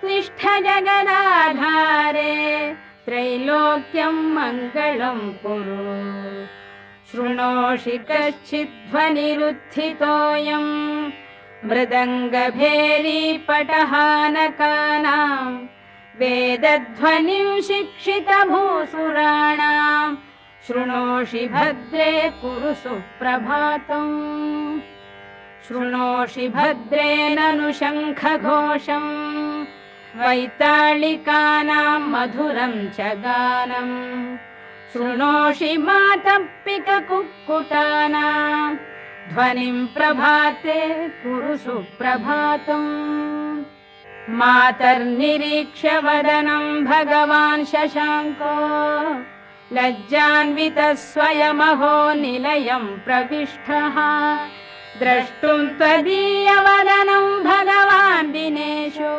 तिष्ठ जगदाधारे त्रैलोक्यं मङ्गलं कुरु शृणोषि कश्चिद्ध्वनिरुत्थितोऽयं मृदङ्गभेरीपटहानकानां वेदध्वनिं शिक्षितभूसुराणां शृणोषि भद्रे कुरु सुप्रभातम् शृणोषि भद्रे ननु शङ्खघोषम् वैताళिकानां मधुरं च गानम् शृणोषि मातप्पिककुक्कुटानां ध्वनिं प्रभाते कुरु सुप्रभातम् मातर्निरीक्ष्य वदनं भगवान् शशाङ्को लज्जान्वितः स्वयमहो निलयं प्रविष्टः द्रष्टुं त्वदीयवदनं भगवान् दिनेशो